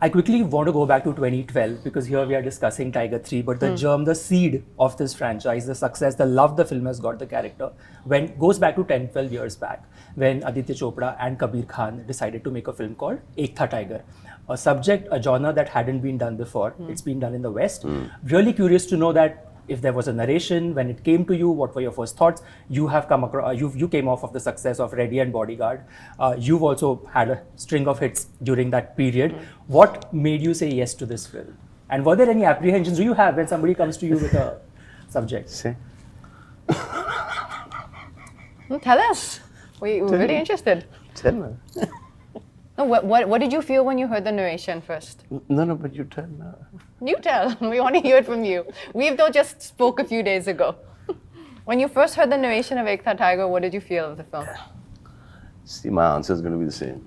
I quickly want to go back to 2012 because here we are discussing Tiger 3, but the germ, the seed of this franchise, the success, the love the film has got, the character, goes back to 10, 12 years back when Aditya Chopra and Kabir Khan decided to make a film called Ek Tha Tiger. A subject, a genre that hadn't been done before. It's been done in the West. Really curious to know that if there was a narration, when it came to you, what were your first thoughts? You have come across, you came off of the success of Ready and Bodyguard. You've also had a string of hits during that period. What made you say yes to this film? And were there any apprehensions do you have when somebody comes to you with a subject? Say. Tell us. We're really interested. Tell me. No, what did you feel when you heard the narration first? No, but you tell now. You tell. We want to hear it from you. We've just spoke a few days ago. When you first heard the narration of Ek Tha Tiger, what did you feel of the film? See, my answer is going to be the same.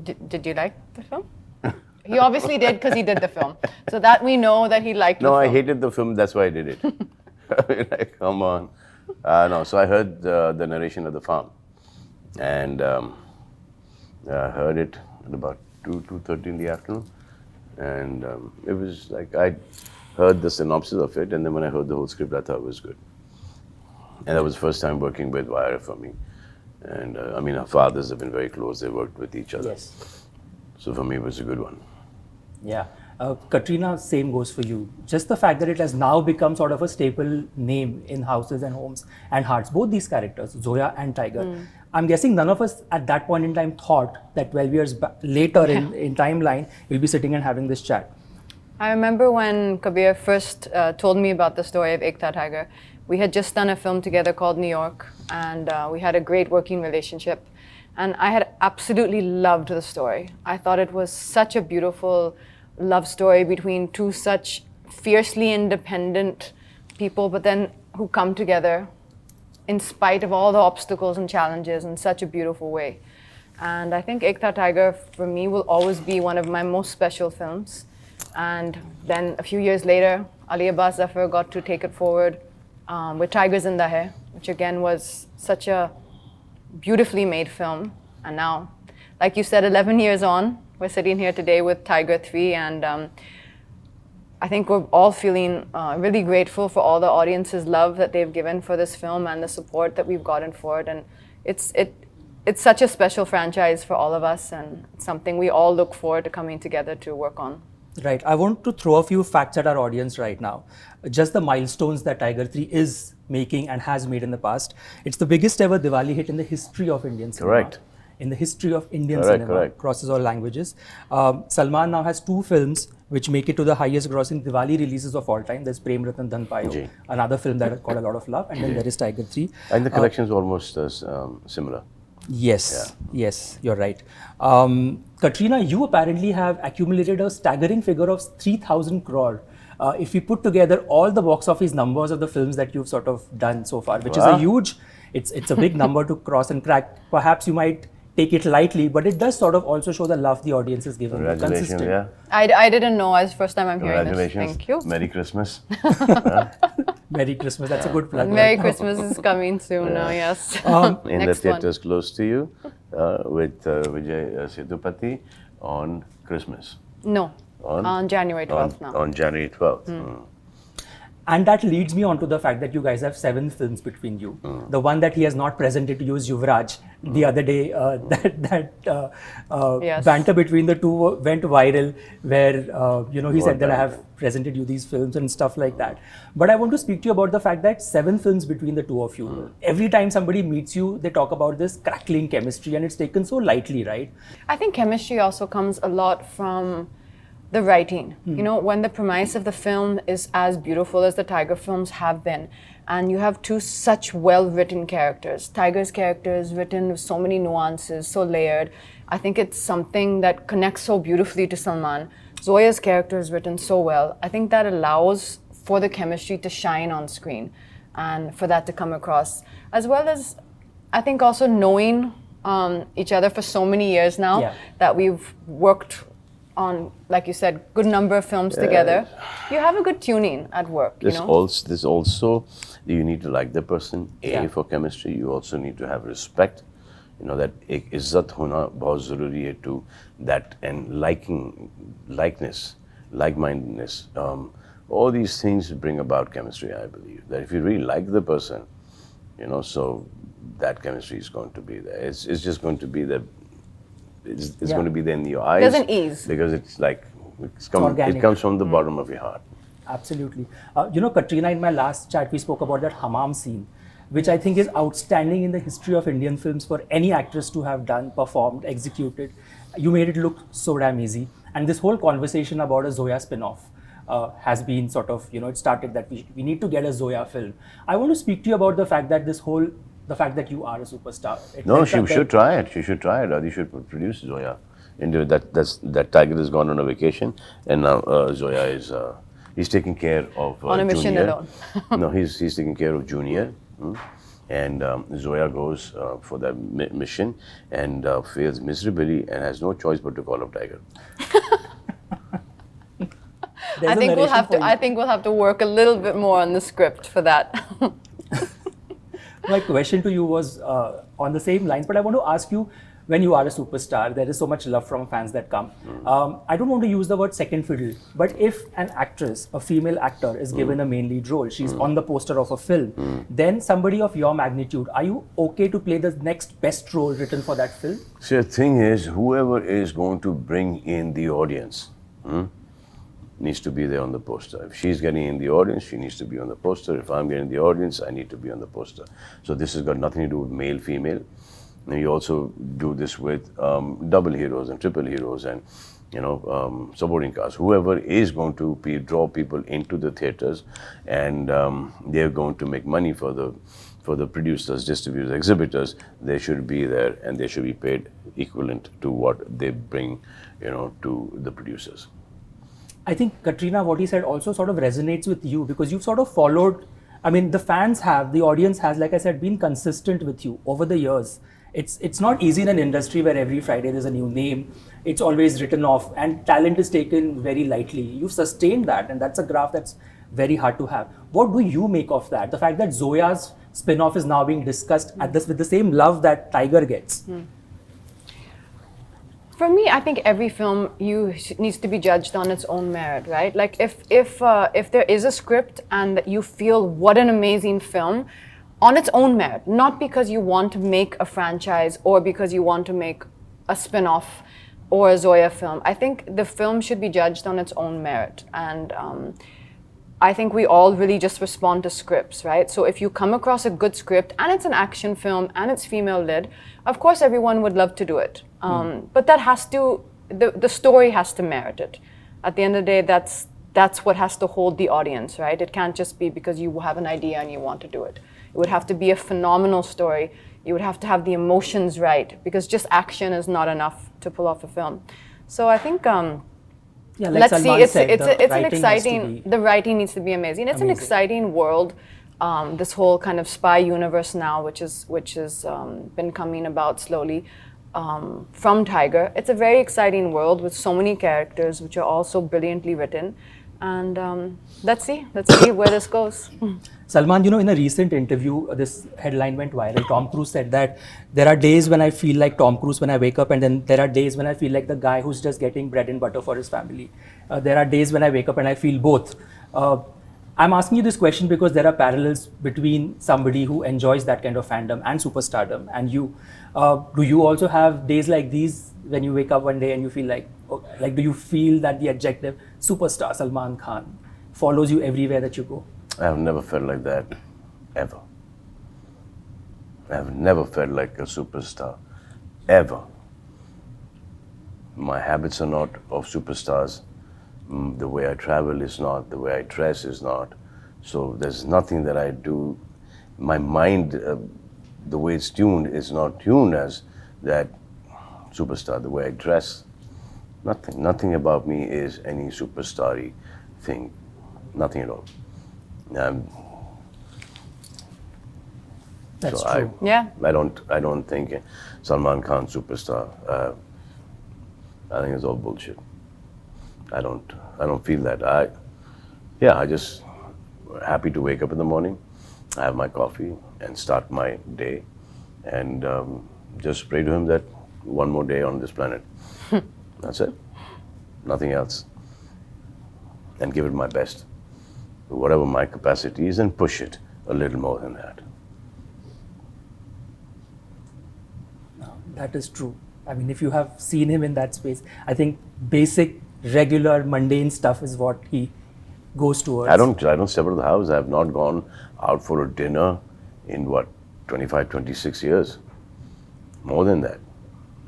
Did you like the film? He obviously did because he did the film. So that we know that he liked the film. No, I hated the film, that's why I did it. I mean, like, come on. No, so I heard the narration of the farm. And I heard it at about 2:30 in the afternoon. And it was like, I heard the synopsis of it, and then when I heard the whole script, I thought it was good. And that was the first time working with Wire for me. And I mean, our fathers have been very close, they worked with each other. Yes. So for me, it was a good one. Yeah. Katrina, same goes for you. Just the fact that it has now become sort of a staple name in houses and homes and hearts, both these characters, Zoya and Tiger. I'm guessing none of us at that point in time thought that 12 years later in timeline, we'll be sitting and having this chat. I remember when Kabir first told me about the story of Ek Tha Tiger. We had just done a film together called New York, and we had a great working relationship. And I had absolutely loved the story. I thought it was such a beautiful love story between two such fiercely independent people, but then who come together in spite of all the obstacles and challenges in such a beautiful way. And I think Ek Tha Tiger, for me, will always be one of my most special films. And then a few years later, Ali Abbas Zafar got to take it forward with Tigers in the Hai, which again was such a beautifully made film. And now, like you said, 11 years on, we're sitting here today with Tiger 3, and I think we're all feeling really grateful for all the audience's love that they've given for this film and the support that we've gotten for it. And it's such a special franchise for all of us, and it's something we all look forward to coming together to work on. Right. I want to throw a few facts at our audience right now. Just the milestones that Tiger 3 is making and has made in the past. It's the biggest ever Diwali hit in the history of Indian cinema. Correct. In the history of Indian cinema, crosses all languages. Salman now has 2 films which make it to the highest grossing Diwali releases of all time. There's Prem Ratan Dhan Payo, another film that got a lot of love, and then there is Tiger 3. And the collection is almost similar. Yes, yes, you're right. Katrina, you apparently have accumulated a staggering figure of 3,000 crore. If we put together all the box office numbers of the films that you've sort of done so far, which is a huge, it's a big number to cross and crack. Perhaps you might take it lightly, but it does sort of also show the love the audience is giving. Congratulations, yeah. I didn't know. It's the first time I'm hearing this. Congratulations. Thank you. Merry Christmas. Merry Christmas. That's a good plug. Merry Christmas is coming soon now, yes. In the theatres close to you with Vijay Sethupathi on Christmas. No, on January 12th now. On January 12th. And that leads me on to the fact that you guys have 7 films between you. The one that he has not presented to you is Yuvraj. The other day, banter between the two went viral, where he said that I have presented you these films and stuff like that. But I want to speak to you about the fact that 7 films between the two of you. Every time somebody meets you, they talk about this crackling chemistry, and it's taken so lightly, right? I think chemistry also comes a lot from the writing. You know, when the premise of the film is as beautiful as the Tiger films have been, and you have 2 such well-written characters. Tiger's character is written with so many nuances, so layered. I think it's something that connects so beautifully to Salman. Zoya's character is written so well. I think that allows for the chemistry to shine on screen and for that to come across. As well as, I think also knowing each other for so many years now, that we've worked on, like you said, good number of films together. You have a good tuning at work. There's also, you need to like the person, for chemistry. You also need to have respect. that एक इज्जत होना बहुत ज़रूरी है to that, and likeness, like-mindedness. All these things bring about chemistry, I believe. That if you really like the person, so that chemistry is going to be there. It's just going to be there. It's going to be there in your eyes. There's an ease. Because it's like, it organic. comes from the bottom of your heart. Absolutely. Katrina, in my last chat, we spoke about that hammam scene, which I think is outstanding in the history of Indian films for any actress to have done, performed, executed. You made it look so damn easy. And this whole conversation about a Zoya spin-off has been sort of, it started that we need to get a Zoya film. I want to speak to you about the fact that the fact that you are a superstar. No, she should try it. She should try it. Adi should produce Zoya. That tiger has gone on a vacation, and now Zoya is he's taking care of on a mission Junior. alone. No, he's taking care of Junior, and Zoya goes for that mission and fails miserably and has no choice but to call up Tiger. I think we'll have to work a little bit more on the script for that. My question to you was on the same lines, but I want to ask you, when you are a superstar, there is so much love from fans that come. I don't want to use the word second fiddle, but if an actress, a female actor, is given a main lead role, she's on the poster of a film, then somebody of your magnitude, are you okay to play the next best role written for that film? See, the thing is, whoever is going to bring in the audience needs to be there on the poster. If she's getting in the audience, she needs to be on the poster. If I'm getting the audience, I need to be on the poster. So this has got nothing to do with male, female. And you also do this with double heroes and triple heroes and supporting cast. Whoever is going to draw people into the theaters, and they're going to make money for the producers, distributors, exhibitors. They should be there, and they should be paid equivalent to what they bring, to the producers. I think, Katrina, what he said also sort of resonates with you, because you've sort of followed, the audience has, like I said, been consistent with you over the years. It's not easy in an industry where every Friday there's a new name. It's always written off, and talent is taken very lightly. You've sustained that, and that's a graph that's very hard to have. What do you make of that? The fact that Zoya's spin-off is now being discussed with the same love that Tiger gets. For me, I think every film needs to be judged on its own merit, right? Like if there is a script and you feel what an amazing film, on its own merit, not because you want to make a franchise or because you want to make a spin-off or a Zoya film. I think the film should be judged on its own merit, and I think we all really just respond to scripts, right? So if you come across a good script and it's an action film and it's female led, of course everyone would love to do it. But that has to, the story has to merit it. At the end of the day, that's what has to hold the audience, right? It can't just be because you have an idea and you want to do it. It would have to be a phenomenal story. You would have to have the emotions right, because just action is not enough to pull off a film. So I think let's see. Salman It's said, an exciting. The writing needs to be amazing. It's an exciting world. This whole kind of spy universe now, which has been coming about slowly from Tiger. It's a very exciting world with so many characters, which are all so brilliantly written. And let's see where this goes. Salman, in a recent interview, this headline went viral. Tom Cruise said that there are days when I feel like Tom Cruise when I wake up, and then there are days when I feel like the guy who's just getting bread and butter for his family. There are days when I wake up and I feel both. I'm asking you this question because there are parallels between somebody who enjoys that kind of fandom and superstardom and you. Do you also have days like these when you wake up one day and you feel like do you feel that the adjective superstar Salman Khan follows you everywhere that you go? I have never felt like that, ever. I have never felt like a superstar, ever. My habits are not of superstars. The way I travel is not, the way I dress is not. So there's nothing that I do. My mind, the way it's tuned, is not tuned as that superstar. The way I dress, nothing about me is any superstar-y thing. Nothing at all. That's so true. I don't think Salman Khan superstar. I think it's all bullshit. I don't feel that. I just happy to wake up in the morning, have my coffee and start my day, and just pray to him that one more day on this planet. That's it. Nothing else. And give it my best. Whatever my capacity is, and push it a little more than that. No, that is true. I mean, if you have seen him in that space, I think basic, regular, mundane stuff is what he goes towards. I don't step out of the house. I have not gone out for a dinner in 25, 26 years. More than that.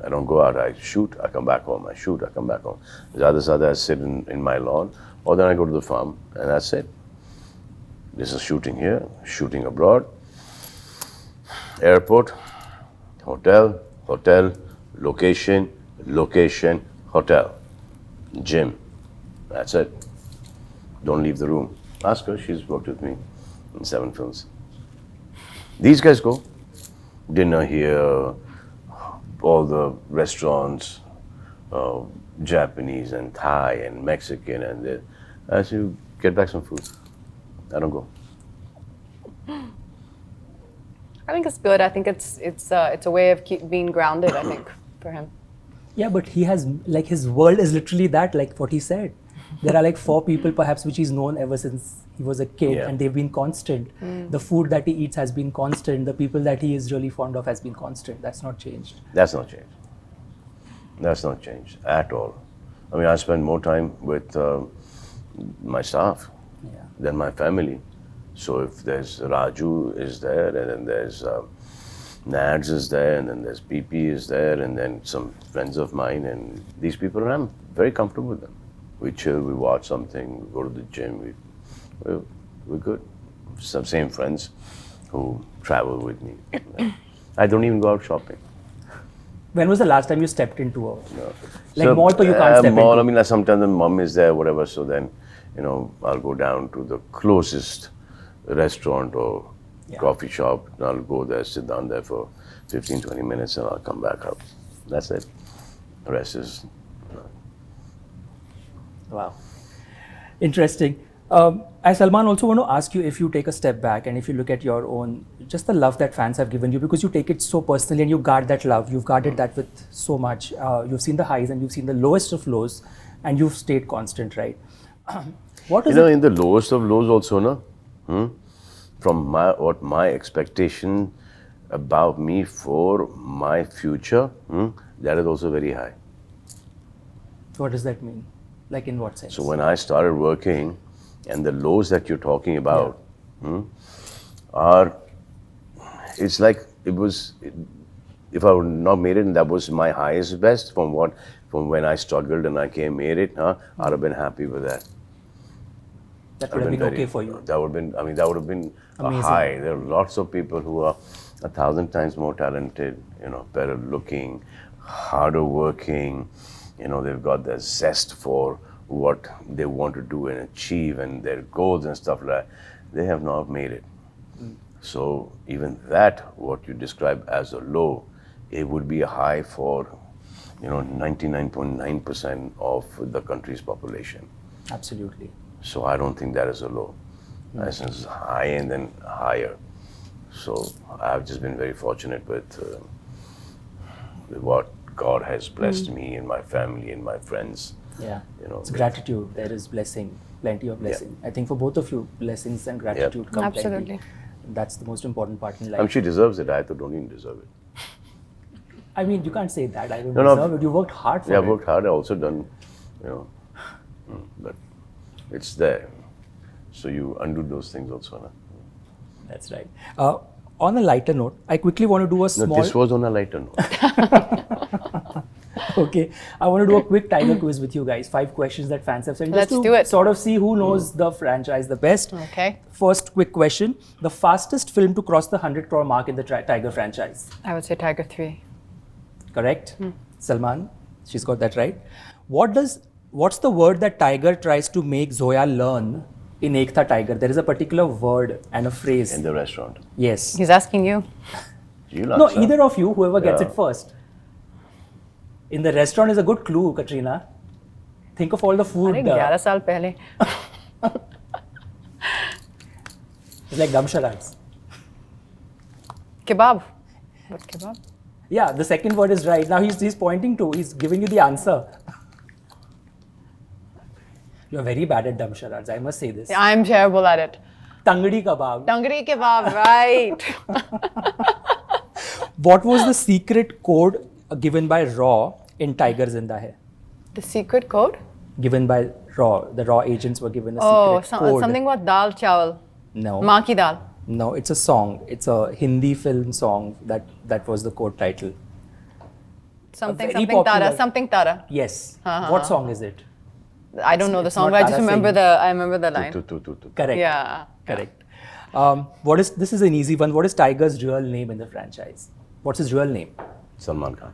I don't go out. I shoot, I come back home. I shoot, I come back home. I sit in my lawn, or then I go to the farm, and that's it. This is shooting here, shooting abroad, airport, hotel, location, hotel, gym. That's it. Don't leave the room. Ask her, she's worked with me in 7 films. These guys go. Dinner here, all the restaurants, Japanese and Thai and Mexican, and as you get back some food. I don't go. I think it's good. I think it's a way of being grounded, I think, for him. Yeah, but he has, like, his world is literally that, like what he said. There are like 4 people perhaps which he's known ever since he was a kid, Yeah. and they've been constant. The food that he eats has been constant. The people that he is really fond of has been constant. That's not changed. That's not changed. That's not changed at all. I mean, I spend more time with my staff Yeah. than my family. So if there's Raju is there, and then there's Nads is there, and then there's PP is there, and then some friends of mine, and these people, and I'm very comfortable with them. We chill, we watch something, we go to the gym, we're good. Some same friends who travel with me. I don't even go out shopping. When was the last time you stepped into a No. like mall? So you can't step mall, into. I mean, like sometimes the mom is there, whatever. So then, I'll go down to the closest restaurant or coffee shop. And I'll go there, sit down there for 15, 20 minutes, and I'll come back up. That's it. The rest is. Wow. Interesting. I, Salman, also want to ask you, if you take a step back and if you look at your own, just the love that fans have given you, because you take it so personally and you guard that love. You've guarded that with so much. You've seen the highs and you've seen the lowest of lows, and you've stayed constant, right? What is in the lowest of lows also, from my expectation about me for my future, that is also very high. What does that mean? Like, in what sense? So when I started working, and the lows that you're talking about it's like it was, if I would not made it, and that was my highest best from when I struggled and I made it, I'd have been happy with that. That would have been okay for you. That would have been a Amazing. high. There are lots of people who are 1,000 times more talented, better looking, harder working, they've got the zest for what they want to do and achieve and their goals and stuff like that. They have not made it. So even that, what you describe as a low, it would be a high for 99.9% of the country's population. Absolutely. So I don't think that is a low. It's high and then higher. So I've just been very fortunate with what God has blessed me and my family and my friends. Yeah. It's gratitude. There is blessing, plenty of blessing. I think for both of you, blessings and gratitude come Absolutely. plenty. That's the most important part in life. She deserves it. I don't even deserve it. I mean, you can't say that. I don't No, deserve it. You worked hard for it. Yeah, I worked hard. I also done, but it's there. So you undo those things also. No? That's right. On a lighter note, I quickly want to do a small... No, this was on a lighter note. Okay. I want to do a quick Tiger quiz with you guys. 5 questions that fans have sent. Let's just to do it. sort of see who knows the franchise the best. Okay. First quick question. The fastest film to cross the 100 crore mark in the Tiger franchise. I would say Tiger 3. Correct? Salman, she's got that right. What's the word that Tiger tries to make Zoya learn in Ek Tha Tiger? There is a particular word and a phrase. In the restaurant. Yes. He's asking you. You No, answer. either of you, whoever gets Yeah. it first. In the restaurant is a good clue, Katrina. Think of all the food. अरे 11 साल पहले. It's like gum charades. Kebab. What kebab? Yeah, the second word is right. Now he's pointing to, he's giving you the answer. You're very bad at dumb charades, I must say this. I'm terrible at it. Tangdi kebab. Tangri kebab, right. What was the secret code given by Raw in Tiger Zinda Hai? The secret code? Given by Raw. The Raw agents were given a Oh, secret code. something about dal chawal. No. Maa ki dal. No, it's a song. It's a Hindi film song that was the code title. Something very tara. popular- Something tara. Yes. Uh-huh. What song is it? I don't know the It's song, not but I just Tara remember Singh. I remember the line. Correct. Yeah. Correct. This is an easy one. What is Tiger's real name in the franchise? What's his real name? Salman Khan.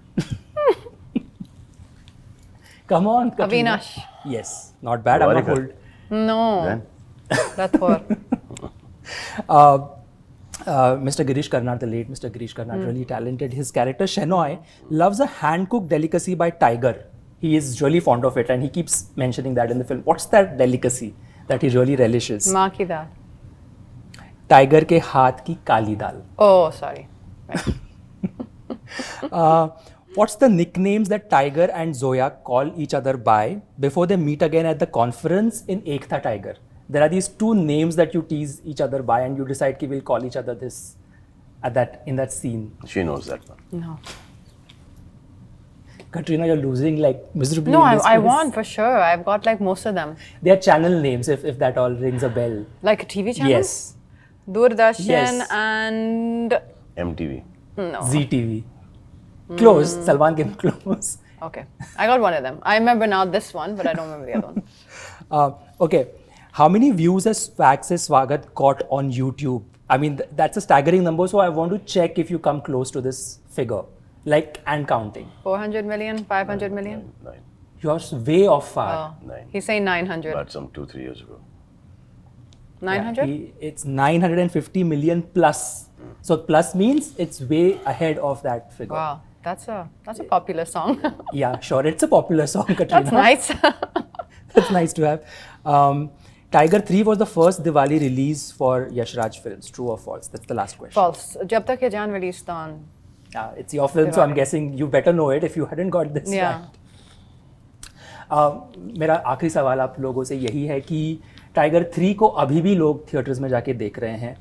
Come on, Katrina. Avinash. Yes. Not bad. I'm not Very hold. No. Then? That's what. Mr. Girish Karnad, the late Mr. Girish Karnad, really talented. His character Shenoy loves a hand-cooked delicacy by Tiger. He is really fond of it and he keeps mentioning that in the film. What's that delicacy that he really relishes? Maa ki dal. Tiger ke haath ki kali dal. Oh, sorry. Right. What's the nicknames that Tiger and Zoya call each other by before they meet again at the conference in Ek Tha Tiger? There are these two names that you tease each other by and you decide ki we'll call each other this in that scene. She knows that one. No. Katrina, you're losing like miserably. No, in this I quiz. won for sure. I've got like most of them. They are channel names if that all rings a bell. Like a TV channel? Yes. Doordarshan Yes. and... MTV. No. ZTV. Close. Salman came close. Okay. I got one of them. I remember now this one, but I don't remember the other one. Okay. How many views has Facts Se Swagat got on YouTube? I mean, that's a staggering number. So I want to check if you come close to this figure. Like, and counting. 400 million? 500 million? Nine. You're way off far. Oh. Nine. He's saying 900. But some 2-3 years ago. 900? Yeah, it's 950 million plus. So plus means it's way ahead of that figure. Wow. That's a popular song. Yeah, sure. It's a popular song, Katrina. That's nice. That's nice to have. Tiger 3 was the first Diwali release for Yash Raj films. True or false? That's the last question. False. Jab tak ye jaan released on. It's your film, so I'm Diwali. guessing you better know it if you hadn't got this Yeah. right. मेरा आखिरी सवाल आप लोगों से यही है कि tiger 3 को अभी भी लोग थिएटर्स में जाके देख रहे हैं.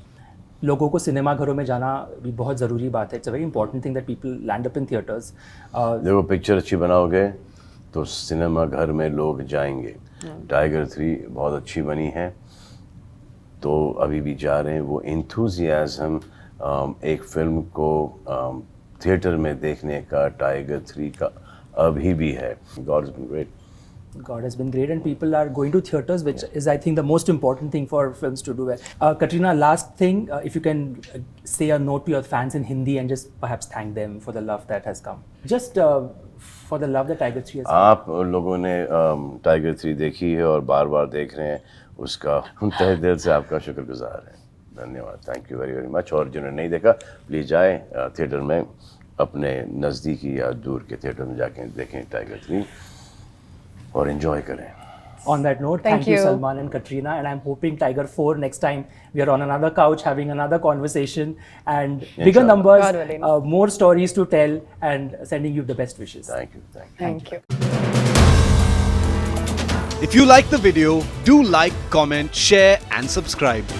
लोगों को सिनेमा घरों में जाना भी बहुत ज़रूरी बात है. It's a very important thing that people land up in theatres. देखो पिक्चर अच्छी बनाओगे तो सिनेमा घर में लोग जाएंगे. टाइगर 3 बहुत अच्छी बनी है तो अभी भी जा रहे हैं. वो इंथुजियाज्म एक फिल्म को थिएटर में देखने का टाइगर 3 का अभी भी है. God has been great. God has been great and people are going to theatres, which is, I think, the most important thing for films to do well. Katrina, last thing, if you can say a note to your fans in Hindi and just perhaps thank them for the love that has come. Just for the love that Tiger 3 has come. आप लोगों ने tiger 3 देखी है और बार बार देख रहे हैं, उसका हम तहे दिल से आपका शुक्रगुजार हैं. धन्यवाद. Thank you very very much. और जिन्होंने नहीं देखा प्लीज़ जाए थिएटर में, अपने नज़दीकी या दूर के थिएटर में जाके देखें टाइगर 3 और एंजॉय करें. On that note, Thank thank you you. Salman and Katrina, and I'm hoping Tiger 4 next time we are on another couch having another conversation and bigger Inshallah. numbers, God willing. more stories to tell, and sending you the best wishes. Thank you. Thank you. Thank you. If you like the video, do like, comment, share and subscribe.